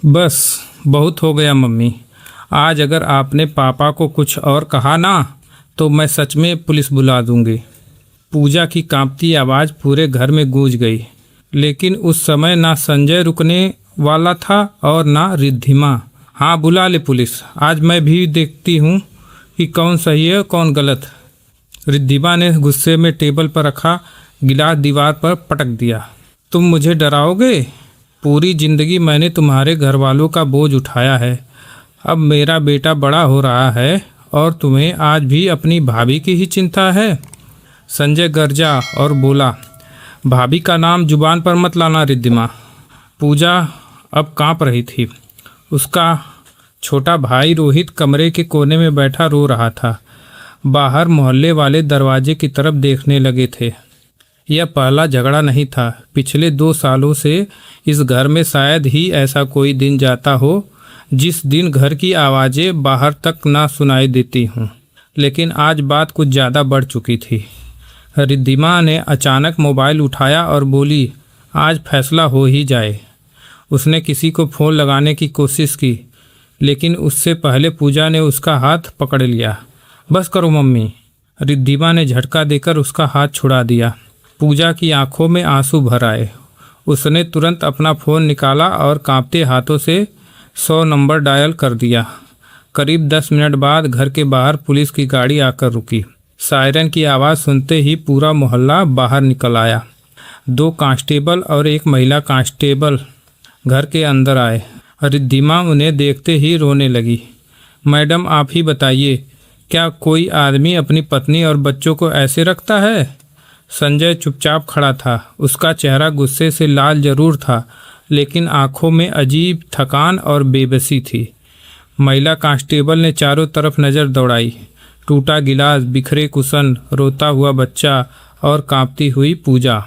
बस बहुत हो गया मम्मी। आज अगर आपने पापा को कुछ और कहा ना तो मैं सच में पुलिस बुला दूंगी। पूजा की कांपती आवाज़ पूरे घर में गूंज गई। लेकिन उस समय ना संजय रुकने वाला था और ना रिद्धिमा। हाँ, बुला ले पुलिस। आज मैं भी देखती हूँ कि कौन सही है कौन गलत। रिद्धिमा ने गुस्से में टेबल पर रखा गिलास दीवार पर पटक दिया। तुम मुझे डराओगे? पूरी जिंदगी मैंने तुम्हारे घर वालों का बोझ उठाया है। अब मेरा बेटा बड़ा हो रहा है और तुम्हें आज भी अपनी भाभी की ही चिंता है। संजय गरजा और बोला, भाभी का नाम जुबान पर मत लाना रिद्धिमा। पूजा अब कांप रही थी। उसका छोटा भाई रोहित कमरे के कोने में बैठा रो रहा था। बाहर मोहल्ले वाले दरवाजे की तरफ देखने लगे थे। यह पहला झगड़ा नहीं था। पिछले 2 सालों से इस घर में शायद ही ऐसा कोई दिन जाता हो जिस दिन घर की आवाज़ें बाहर तक ना सुनाई देती हों। लेकिन आज बात कुछ ज़्यादा बढ़ चुकी थी। रिद्धिमा ने अचानक मोबाइल उठाया और बोली, आज फैसला हो ही जाए। उसने किसी को फ़ोन लगाने की कोशिश की, लेकिन उससे पहले पूजा ने उसका हाथ पकड़ लिया। बस करो मम्मी। रिद्धिमा ने झटका देकर उसका हाथ छुड़ा दिया। पूजा की आंखों में आंसू भर आए। उसने तुरंत अपना फ़ोन निकाला और कांपते हाथों से 100 नंबर डायल कर दिया। करीब 10 मिनट बाद घर के बाहर पुलिस की गाड़ी आकर रुकी। सायरन की आवाज़ सुनते ही पूरा मोहल्ला बाहर निकल आया। 2 कांस्टेबल और एक महिला कांस्टेबल घर के अंदर आए। रिद्धिमा उन्हें देखते ही रोने लगी। मैडम, आप ही बताइए, क्या कोई आदमी अपनी पत्नी और बच्चों को ऐसे रखता है? संजय चुपचाप खड़ा था। उसका चेहरा गुस्से से लाल जरूर था, लेकिन आंखों में अजीब थकान और बेबसी थी। महिला कांस्टेबल ने चारों तरफ नज़र दौड़ाई। टूटा गिलास, बिखरे कुशन, रोता हुआ बच्चा और कांपती हुई पूजा।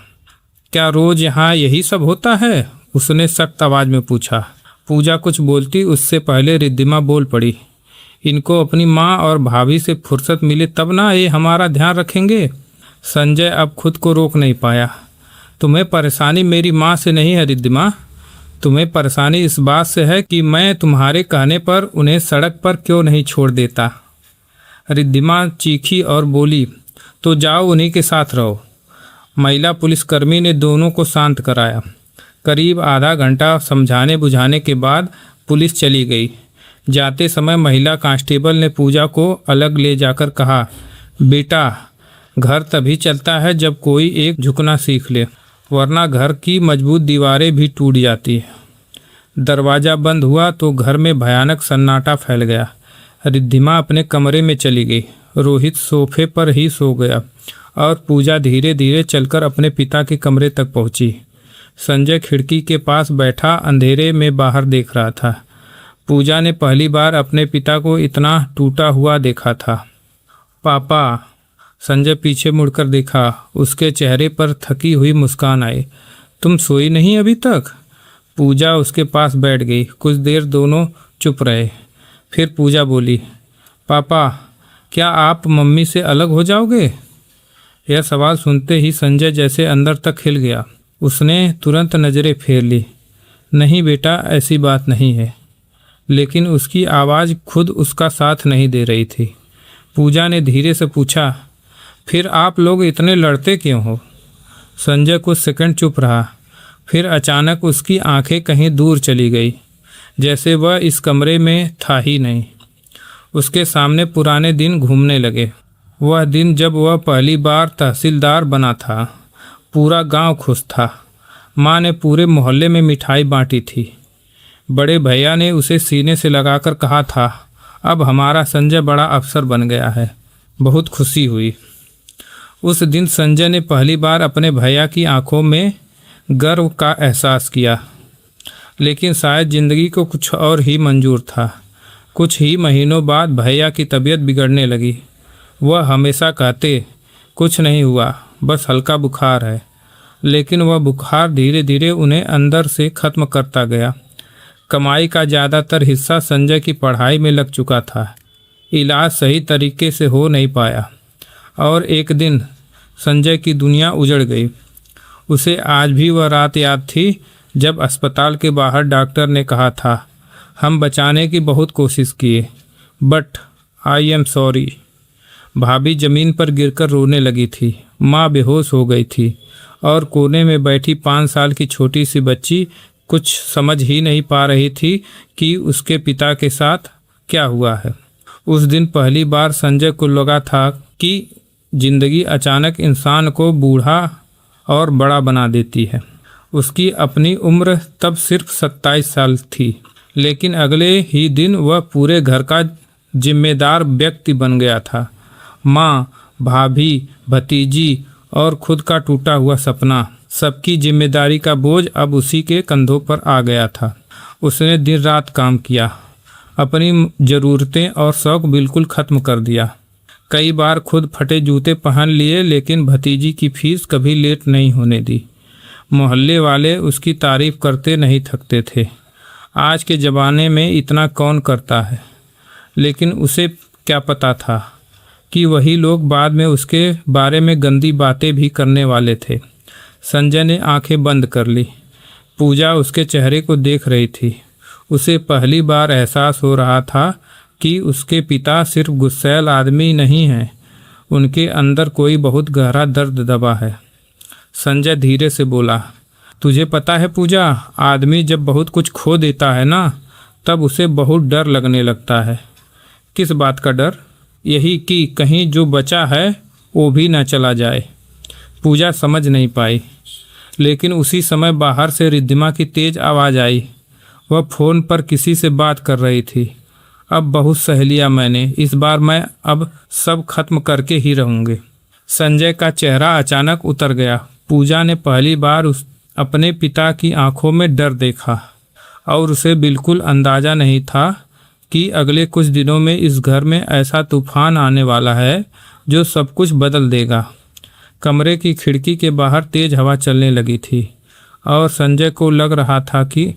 क्या रोज़ यहाँ यही सब होता है? उसने सख्त आवाज़ में पूछा। पूजा कुछ बोलती उससे पहले रिद्धिमा बोल पड़ी, इनको अपनी माँ और भाभी से फुर्सत मिले तब ना ये हमारा ध्यान रखेंगे। संजय अब खुद को रोक नहीं पाया। तुम्हें परेशानी मेरी माँ से नहीं है रिद्धिमा, तुम्हें परेशानी इस बात से है कि मैं तुम्हारे कहने पर उन्हें सड़क पर क्यों नहीं छोड़ देता। रिद्धिमा चीखी और बोली, तो जाओ उन्हीं के साथ रहो। महिला पुलिसकर्मी ने दोनों को शांत कराया। करीब आधा घंटा समझाने बुझाने के बाद पुलिस चली गई। जाते समय महिला कांस्टेबल ने पूजा को अलग ले जाकर कहा, बेटा, घर तभी चलता है जब कोई एक झुकना सीख ले, वरना घर की मजबूत दीवारें भी टूट जाती है। दरवाज़ा बंद हुआ तो घर में भयानक सन्नाटा फैल गया। रिद्धिमा अपने कमरे में चली गई। रोहित सोफे पर ही सो गया और पूजा धीरे धीरे चलकर अपने पिता के कमरे तक पहुंची। संजय खिड़की के पास बैठा अंधेरे में बाहर देख रहा था। पूजा ने पहली बार अपने पिता को इतना टूटा हुआ देखा था। पापा। संजय पीछे मुड़कर देखा। उसके चेहरे पर थकी हुई मुस्कान आई। तुम सोई नहीं अभी तक? पूजा उसके पास बैठ गई। कुछ देर दोनों चुप रहे। फिर पूजा बोली, पापा, क्या आप मम्मी से अलग हो जाओगे? यह सवाल सुनते ही संजय जैसे अंदर तक हिल गया। उसने तुरंत नज़रें फेर ली। नहीं बेटा, ऐसी बात नहीं है। लेकिन उसकी आवाज़ खुद उसका साथ नहीं दे रही थी। पूजा ने धीरे से पूछा, फिर आप लोग इतने लड़ते क्यों हो? संजय कुछ सेकंड चुप रहा। फिर अचानक उसकी आंखें कहीं दूर चली गई, जैसे वह इस कमरे में था ही नहीं। उसके सामने पुराने दिन घूमने लगे। वह दिन जब वह पहली बार तहसीलदार बना था। पूरा गांव खुश था। माँ ने पूरे मोहल्ले में मिठाई बांटी थी। बड़े भैया ने उसे सीने से लगाकर कहा था, अब हमारा संजय बड़ा अफसर बन गया है। बहुत खुशी हुई। उस दिन संजय ने पहली बार अपने भैया की आंखों में गर्व का एहसास किया। लेकिन शायद ज़िंदगी को कुछ और ही मंजूर था। कुछ ही महीनों बाद भैया की तबीयत बिगड़ने लगी। वह हमेशा कहते, कुछ नहीं हुआ, बस हल्का बुखार है। लेकिन वह बुखार धीरे धीरे उन्हें अंदर से ख़त्म करता गया। कमाई का ज़्यादातर हिस्सा संजय की पढ़ाई में लग चुका था। इलाज सही तरीके से हो नहीं पाया और एक दिन संजय की दुनिया उजड़ गई। उसे आज भी वह रात याद थी जब अस्पताल के बाहर डॉक्टर ने कहा था, हम बचाने की बहुत कोशिश किए, बट आई एम सॉरी। भाभी जमीन पर गिरकर रोने लगी थी। माँ बेहोश हो गई थी और कोने में बैठी 5 साल की छोटी सी बच्ची कुछ समझ ही नहीं पा रही थी कि उसके पिता के साथ क्या हुआ है। उस दिन पहली बार संजय को लगा था कि जिंदगी अचानक इंसान को बूढ़ा और बड़ा बना देती है। उसकी अपनी उम्र तब सिर्फ 27 साल थी, लेकिन अगले ही दिन वह पूरे घर का जिम्मेदार व्यक्ति बन गया था। माँ, भाभी, भतीजी और खुद का टूटा हुआ सपना, सबकी जिम्मेदारी का बोझ अब उसी के कंधों पर आ गया था। उसने दिन रात काम किया, अपनी ज़रूरतें और शौक बिल्कुल ख़त्म कर दिया। कई बार खुद फटे जूते पहन लिए, लेकिन भतीजी की फीस कभी लेट नहीं होने दी। मोहल्ले वाले उसकी तारीफ करते नहीं थकते थे। आज के ज़माने में इतना कौन करता है, लेकिन उसे क्या पता था कि वही लोग बाद में उसके बारे में गंदी बातें भी करने वाले थे। संजय ने आंखें बंद कर ली। पूजा उसके चेहरे को देख रही थी। उसे पहली बार एहसास हो रहा था कि उसके पिता सिर्फ गुस्सैल आदमी नहीं हैं, उनके अंदर कोई बहुत गहरा दर्द दबा है। संजय धीरे से बोला, तुझे पता है पूजा, आदमी जब बहुत कुछ खो देता है ना, तब उसे बहुत डर लगने लगता है। किस बात का डर? यही कि कहीं जो बचा है वो भी ना चला जाए। पूजा समझ नहीं पाई, लेकिन उसी समय बाहर से रिद्धिमा की तेज आवाज़ आई। वह फ़ोन पर किसी से बात कर रही थी। अब बहुत सह लिया मैंने, इस बार मैं अब सब खत्म करके ही रहूँगी। संजय का चेहरा अचानक उतर गया। पूजा ने पहली बार अपने पिता की आंखों में डर देखा और उसे बिल्कुल अंदाज़ा नहीं था कि अगले कुछ दिनों में इस घर में ऐसा तूफान आने वाला है जो सब कुछ बदल देगा। कमरे की खिड़की के बाहर तेज हवा चलने लगी थी और संजय को लग रहा था कि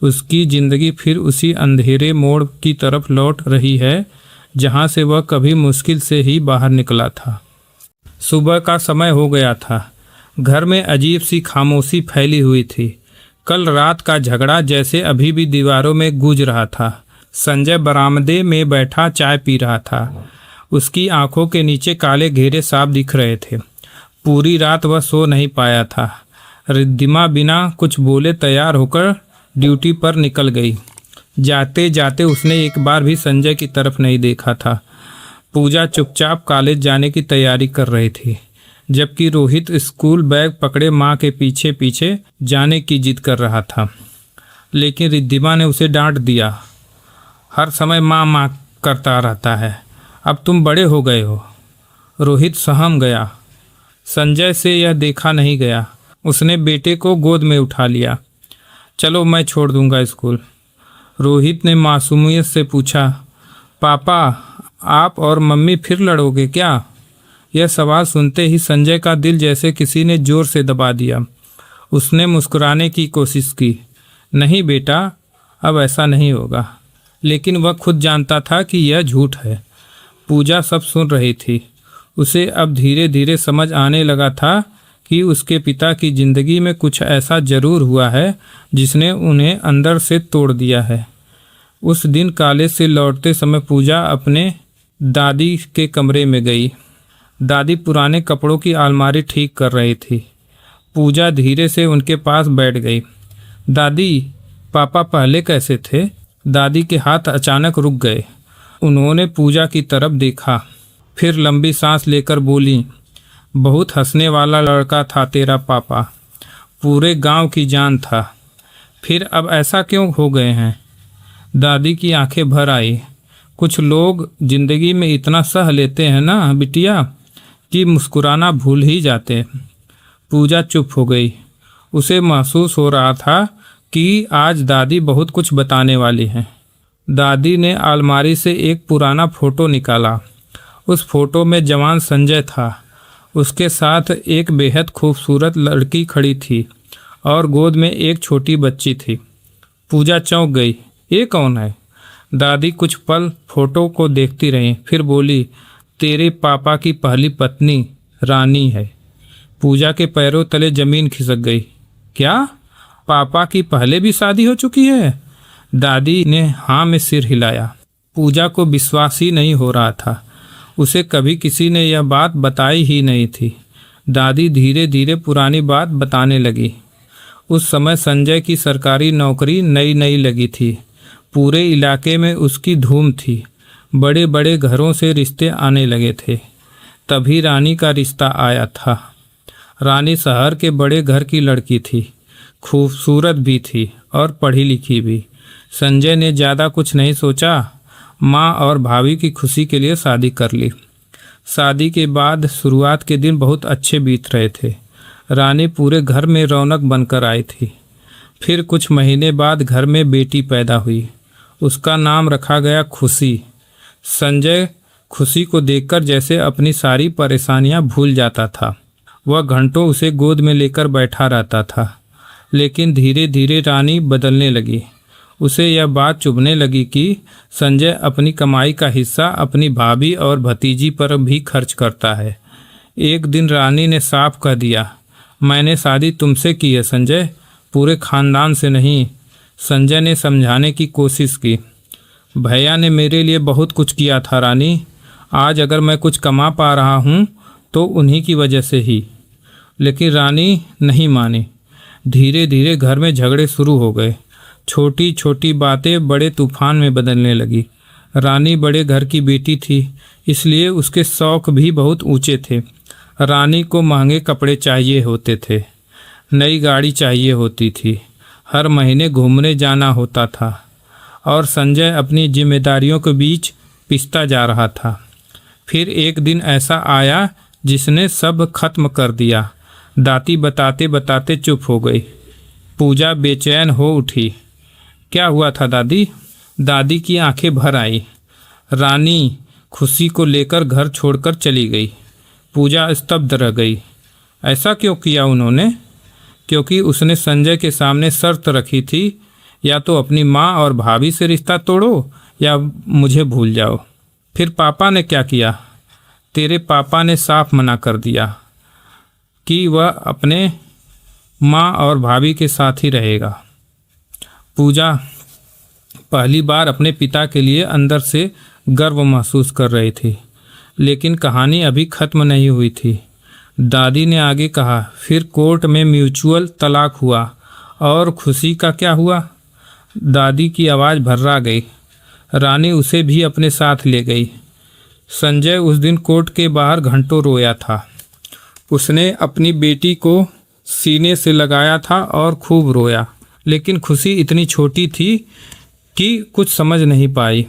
उसकी ज़िंदगी फिर उसी अंधेरे मोड़ की तरफ लौट रही है जहां से वह कभी मुश्किल से ही बाहर निकला था। सुबह का समय हो गया था। घर में अजीब सी खामोशी फैली हुई थी। कल रात का झगड़ा जैसे अभी भी दीवारों में गूंज रहा था। संजय बरामदे में बैठा चाय पी रहा था। उसकी आंखों के नीचे काले घेरे साफ दिख रहे थे। पूरी रात वह सो नहीं पाया था। रिद्धिमा बिना कुछ बोले तैयार होकर ड्यूटी पर निकल गई। जाते जाते उसने एक बार भी संजय की तरफ नहीं देखा था। पूजा चुपचाप कॉलेज जाने की तैयारी कर रही थी, जबकि रोहित स्कूल बैग पकड़े माँ के पीछे पीछे जाने की जिद कर रहा था। लेकिन रिद्धिमा ने उसे डांट दिया। हर समय माँ माँ करता रहता है, अब तुम बड़े हो गए हो। रोहित सहम गया। संजय से यह देखा नहीं गया। उसने बेटे को गोद में उठा लिया। चलो मैं छोड़ दूंगा स्कूल। रोहित ने मासूमियत से पूछा, पापा आप और मम्मी फिर लड़ोगे क्या? यह सवाल सुनते ही संजय का दिल जैसे किसी ने जोर से दबा दिया। उसने मुस्कुराने की कोशिश की। नहीं बेटा, अब ऐसा नहीं होगा। लेकिन वह खुद जानता था कि यह झूठ है। पूजा सब सुन रही थी। उसे अब धीरे धीरे समझ आने लगा था कि उसके पिता की ज़िंदगी में कुछ ऐसा ज़रूर हुआ है जिसने उन्हें अंदर से तोड़ दिया है। उस दिन कॉलेज से लौटते समय पूजा अपने दादी के कमरे में गई। दादी पुराने कपड़ों की अलमारी ठीक कर रही थी। पूजा धीरे से उनके पास बैठ गई। दादी, पापा पहले कैसे थे? दादी के हाथ अचानक रुक गए। उन्होंने पूजा की तरफ देखा, फिर लंबी सांस लेकर बोली, बहुत हंसने वाला लड़का था तेरा पापा, पूरे गांव की जान था। फिर अब ऐसा क्यों हो गए हैं? दादी की आंखें भर आई। कुछ लोग जिंदगी में इतना सह लेते हैं ना बिटिया कि मुस्कुराना भूल ही जाते। पूजा चुप हो गई। उसे महसूस हो रहा था कि आज दादी बहुत कुछ बताने वाली हैं। दादी ने अलमारी से एक पुराना फोटो निकाला। उस फोटो में जवान संजय था। उसके साथ एक बेहद खूबसूरत लड़की खड़ी थी और गोद में एक छोटी बच्ची थी। पूजा चौंक गई। ये कौन है? दादी कुछ पल फोटो को देखती रही, फिर बोली, तेरे पापा की पहली पत्नी रानी है। पूजा के पैरों तले जमीन खिसक गई। क्या? पापा की पहले भी शादी हो चुकी है? दादी ने हाँ में सिर हिलाया। पूजा को विश्वास ही नहीं हो रहा था। उसे कभी किसी ने यह बात बताई ही नहीं थी। दादी धीरे धीरे पुरानी बात बताने लगी। उस समय संजय की सरकारी नौकरी नई नई लगी थी। पूरे इलाके में उसकी धूम थी। बड़े बड़े घरों से रिश्ते आने लगे थे। तभी रानी का रिश्ता आया था। रानी शहर के बड़े घर की लड़की थी, खूबसूरत भी थी और पढ़ी लिखी भी। संजय ने ज़्यादा कुछ नहीं सोचा, माँ और भाभी की खुशी के लिए शादी कर ली। शादी के बाद शुरुआत के दिन बहुत अच्छे बीत रहे थे। रानी पूरे घर में रौनक बनकर आई थी। फिर कुछ महीने बाद घर में बेटी पैदा हुई। उसका नाम रखा गया खुशी। संजय खुशी को देखकर जैसे अपनी सारी परेशानियां भूल जाता था। वह घंटों उसे गोद में लेकर बैठा रहता था। लेकिन धीरे धीरे रानी बदलने लगी। उसे यह बात चुभने लगी कि संजय अपनी कमाई का हिस्सा अपनी भाभी और भतीजी पर भी खर्च करता है। एक दिन रानी ने साफ कह दिया, मैंने शादी तुमसे की है संजय, पूरे खानदान से नहीं। संजय ने समझाने की कोशिश की, भैया ने मेरे लिए बहुत कुछ किया था रानी। आज अगर मैं कुछ कमा पा रहा हूँ तो उन्हीं की वजह से ही। लेकिन रानी नहीं मानी। धीरे धीरे घर में झगड़े शुरू हो गए। छोटी छोटी बातें बड़े तूफान में बदलने लगी। रानी बड़े घर की बेटी थी, इसलिए उसके शौक भी बहुत ऊंचे थे। रानी को महंगे कपड़े चाहिए होते थे, नई गाड़ी चाहिए होती थी, हर महीने घूमने जाना होता था। और संजय अपनी जिम्मेदारियों के बीच पिसता जा रहा था। फिर एक दिन ऐसा आया जिसने सब खत्म कर दिया। दादी बताते बताते चुप हो गई। पूजा बेचैन हो उठी। क्या हुआ था दादी? दादी की आंखें भर आई। रानी खुशी को लेकर घर छोड़कर चली गई। पूजा स्तब्ध रह गई। ऐसा क्यों किया उन्होंने? क्योंकि उसने संजय के सामने शर्त रखी थी, या तो अपनी माँ और भाभी से रिश्ता तोड़ो या मुझे भूल जाओ। फिर पापा ने क्या किया? तेरे पापा ने साफ मना कर दिया कि वह अपने माँ और भाभी के साथ ही रहेगा। पूजा पहली बार अपने पिता के लिए अंदर से गर्व महसूस कर रही थी। लेकिन कहानी अभी खत्म नहीं हुई थी। दादी ने आगे कहा, फिर कोर्ट में म्यूचुअल तलाक हुआ। और खुशी का क्या हुआ? दादी की आवाज़ भर्रा गई। रानी उसे भी अपने साथ ले गई। संजय उस दिन कोर्ट के बाहर घंटों रोया था। उसने अपनी बेटी को सीने से लगाया था और खूब रोया। लेकिन खुशी इतनी छोटी थी कि कुछ समझ नहीं पाई।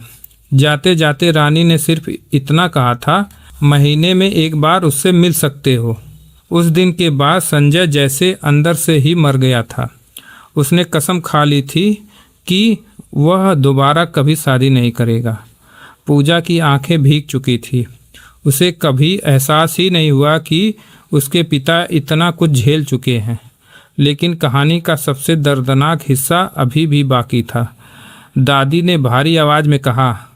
जाते जाते रानी ने सिर्फ इतना कहा था, महीने में एक बार उससे मिल सकते हो। उस दिन के बाद संजय जैसे अंदर से ही मर गया था। उसने कसम खा ली थी कि वह दोबारा कभी शादी नहीं करेगा। पूजा की आंखें भीग चुकी थी। उसे कभी एहसास ही नहीं हुआ कि उसके पिता इतना कुछ झेल चुके हैं। लेकिन कहानी का सबसे दर्दनाक हिस्सा अभी भी बाकी था। दादी ने भारी आवाज़ में कहा,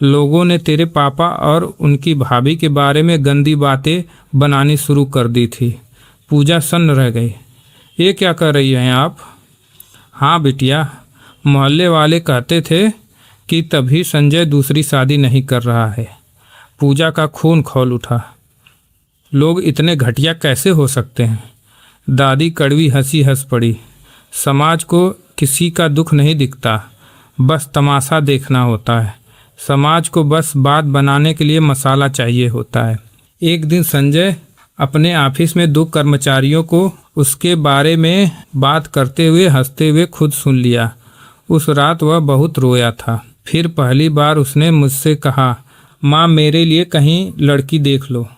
लोगों ने तेरे पापा और उनकी भाभी के बारे में गंदी बातें बनानी शुरू कर दी थी। पूजा सन्न रह गई। ये क्या कर रही हैं आप? हाँ बिटिया, मोहल्ले वाले कहते थे कि तभी संजय दूसरी शादी नहीं कर रहा है। पूजा का खून खौल उठा। लोग इतने घटिया कैसे हो सकते हैं? दादी कड़वी हंसी हंस पड़ी। समाज को किसी का दुख नहीं दिखता, बस तमाशा देखना होता है। समाज को बस बात बनाने के लिए मसाला चाहिए होता है। एक दिन संजय अपने ऑफिस में दो कर्मचारियों को उसके बारे में बात करते हुए हंसते हुए खुद सुन लिया। उस रात वह बहुत रोया था। फिर पहली बार उसने मुझसे कहा, माँ मेरे लिए कहीं लड़की देख लो।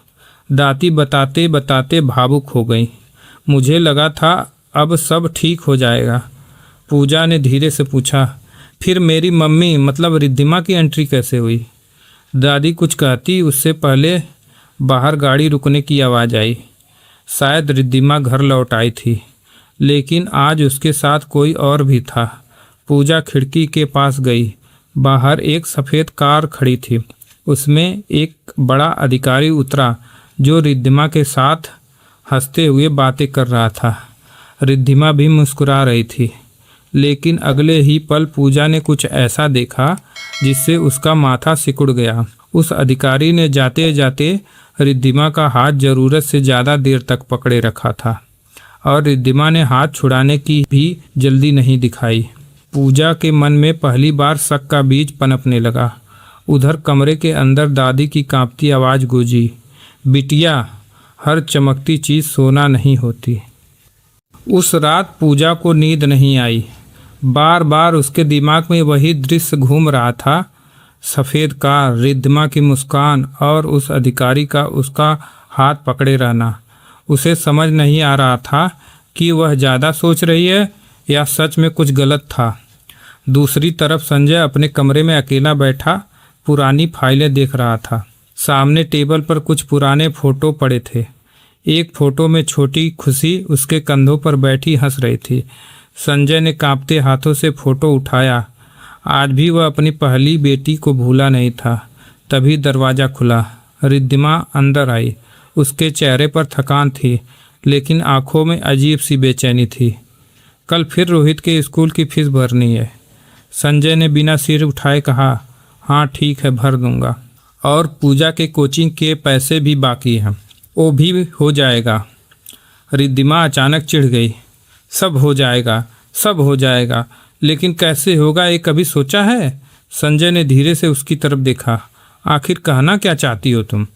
दादी बताते बताते भावुक हो गई। मुझे लगा था अब सब ठीक हो जाएगा। पूजा ने धीरे से पूछा, फिर मेरी मम्मी मतलब रिद्धिमा की एंट्री कैसे हुई? दादी कुछ कहती उससे पहले बाहर गाड़ी रुकने की आवाज़ आई। शायद रिद्धिमा घर लौट आई थी, लेकिन आज उसके साथ कोई और भी था। पूजा खिड़की के पास गई। बाहर एक सफ़ेद कार खड़ी थी। उसमें एक बड़ा अधिकारी उतरा जो रिद्धिमा के साथ हंसते हुए बातें कर रहा था। रिद्धिमा भी मुस्कुरा रही थी, लेकिन अगले ही पल पूजा ने कुछ ऐसा देखा जिससे उसका माथा सिकुड़ गया। उस अधिकारी ने जाते जाते रिद्धिमा का हाथ जरूरत से ज़्यादा देर तक पकड़े रखा था और रिद्धिमा ने हाथ छुड़ाने की भी जल्दी नहीं दिखाई। पूजा के मन में पहली बार शक का बीज पनपने लगा। उधर कमरे के अंदर दादी की कांपती आवाज़ गूंजी, बिटिया, हर चमकती चीज़ सोना नहीं होती। उस रात पूजा को नींद नहीं आई। बार बार उसके दिमाग में वही दृश्य घूम रहा था, सफ़ेद कार, रिद्धिमा की मुस्कान और उस अधिकारी का उसका हाथ पकड़े रहना। उसे समझ नहीं आ रहा था कि वह ज़्यादा सोच रही है या सच में कुछ गलत था। दूसरी तरफ संजय अपने कमरे में अकेला बैठा पुरानी फाइलें देख रहा था। सामने टेबल पर कुछ पुराने फ़ोटो पड़े थे। एक फ़ोटो में छोटी खुशी उसके कंधों पर बैठी हंस रही थी। संजय ने कांपते हाथों से फ़ोटो उठाया। आज भी वह अपनी पहली बेटी को भूला नहीं था। तभी दरवाज़ा खुला। रिद्धिमा अंदर आई। उसके चेहरे पर थकान थी, लेकिन आंखों में अजीब सी बेचैनी थी। कल फिर रोहित के स्कूल की फीस भरनी है। संजय ने बिना सिर उठाए कहा, हाँ ठीक है, भर दूंगा। और पूजा के कोचिंग के पैसे भी बाकी हैं, वो भी हो जाएगा। रिद्धिमा अचानक चिढ़ गई, सब हो जाएगा, सब हो जाएगा, लेकिन कैसे होगा ये कभी सोचा है? संजय ने धीरे से उसकी तरफ देखा। आखिर कहना क्या चाहती हो तुम?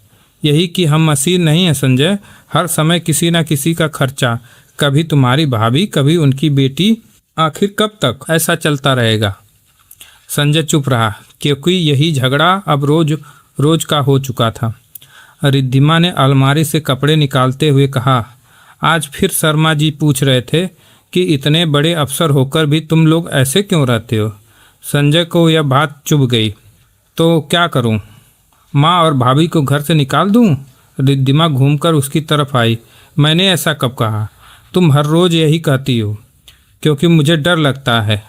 यही कि हम मशीन नहीं है संजय, हर समय किसी ना किसी का खर्चा, कभी तुम्हारी भाभी, कभी उनकी बेटी, आखिर कब तक ऐसा चलता रहेगा? संजय चुप रहा, क्योंकि यही झगड़ा अब रोज रोज का हो चुका था। रिद्धिमा ने अलमारी से कपड़े निकालते हुए कहा, आज फिर शर्मा जी पूछ रहे थे कि इतने बड़े अफसर होकर भी तुम लोग ऐसे क्यों रहते हो? संजय को यह बात चुभ गई। तो क्या करूं? माँ और भाभी को घर से निकाल दूं? रिद्धिमा घूमकर उसकी तरफ आई। मैंने ऐसा कब कहा? तुम हर रोज़ यही कहती हो। क्योंकि मुझे डर लगता है।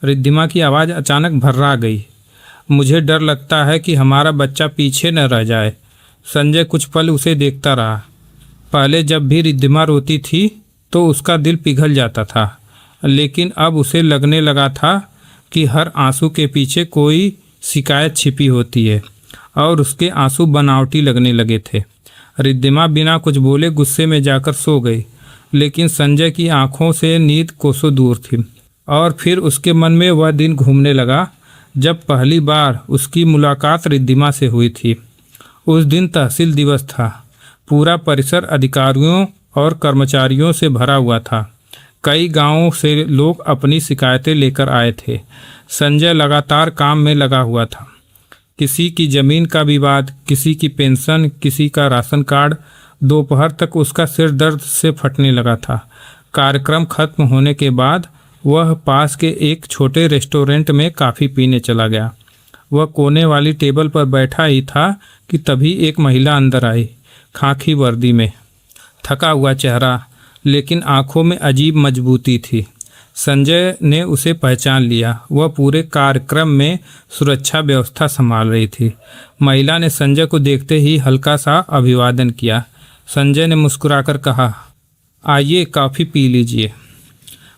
रिद्धिमा की आवाज़ अचानक भर्रा गई। मुझे डर लगता है कि हमारा बच्चा पीछे न रह जाए। संजय कुछ पल उसे देखता रहा। पहले जब भी रिद्धिमा रोती थी तो उसका दिल पिघल जाता था, लेकिन अब उसे लगने लगा था कि हर आंसू के पीछे कोई शिकायत छिपी होती है और उसके आंसू बनावटी लगने लगे थे। रिद्धिमा बिना कुछ बोले गुस्से में जाकर सो गई, लेकिन संजय की आंखों से नींद कोसों दूर थी। और फिर उसके मन में वह दिन घूमने लगा जब पहली बार उसकी मुलाकात रिद्धिमा से हुई थी। उस दिन तहसील दिवस था। पूरा परिसर अधिकारियों और कर्मचारियों से भरा हुआ था। कई गांवों से लोग अपनी शिकायतें लेकर आए थे। संजय लगातार काम में लगा हुआ था। किसी की ज़मीन का विवाद, किसी की पेंशन, किसी का राशन कार्ड। दोपहर तक उसका सिर दर्द से फटने लगा था। कार्यक्रम खत्म होने के बाद वह पास के एक छोटे रेस्टोरेंट में कॉफ़ी पीने चला गया। वह कोने वाली टेबल पर बैठा ही था कि तभी एक महिला अंदर आई, खाकी वर्दी में, थका हुआ चेहरा, लेकिन आंखों में अजीब मजबूती थी। संजय ने उसे पहचान लिया। वह पूरे कार्यक्रम में सुरक्षा व्यवस्था संभाल रही थी। महिला ने संजय को देखते ही हल्का सा अभिवादन किया। संजय ने मुस्कुराकर कहा, आइए कॉफ़ी पी लीजिए।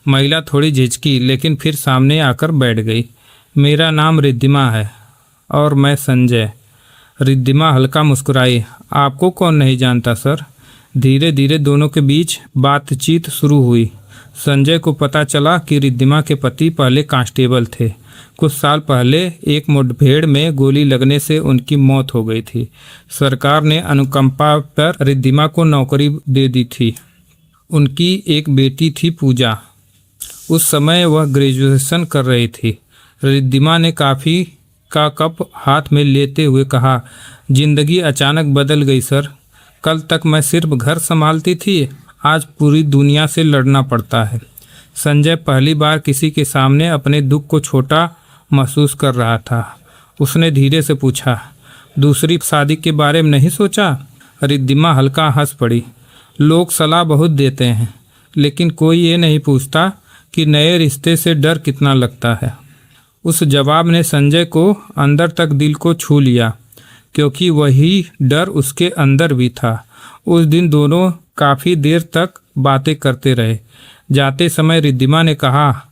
महिला थोड़ी झिझकी, लेकिन फिर सामने आकर बैठ गई। मेरा नाम रिद्धिमा है और मैं संजय। रिद्धिमा हल्का मुस्कुराई। आपको कौन नहीं जानता सर। धीरे धीरे दोनों के बीच बातचीत शुरू हुई। संजय को पता चला कि रिद्धिमा के पति पहले कांस्टेबल थे। कुछ साल पहले एक मुठभेड़ में गोली लगने से उनकी मौत हो गई थी। सरकार ने अनुकंपा पर रिद्धिमा को नौकरी दे दी थी। उनकी एक बेटी थी पूजा। उस समय वह ग्रेजुएशन कर रही थी। रिद्धिमा ने कॉफ़ी का कप हाथ में लेते हुए कहा, जिंदगी अचानक बदल गई सर। कल तक मैं सिर्फ घर संभालती थी, आज पूरी दुनिया से लड़ना पड़ता है। संजय पहली बार किसी के सामने अपने दुख को छोटा महसूस कर रहा था। उसने धीरे से पूछा, दूसरी शादी के बारे में नहीं सोचा? रिद्धिमा हल्का हंस पड़ी। लोग सलाह बहुत देते हैं, लेकिन कोई ये नहीं पूछता कि नए रिश्ते से डर कितना लगता है। उस जवाब ने संजय को अंदर तक दिल को छू लिया, क्योंकि वही डर उसके अंदर भी था। उस दिन दोनों काफ़ी देर तक बातें करते रहे। जाते समय रिद्धिमा ने कहा,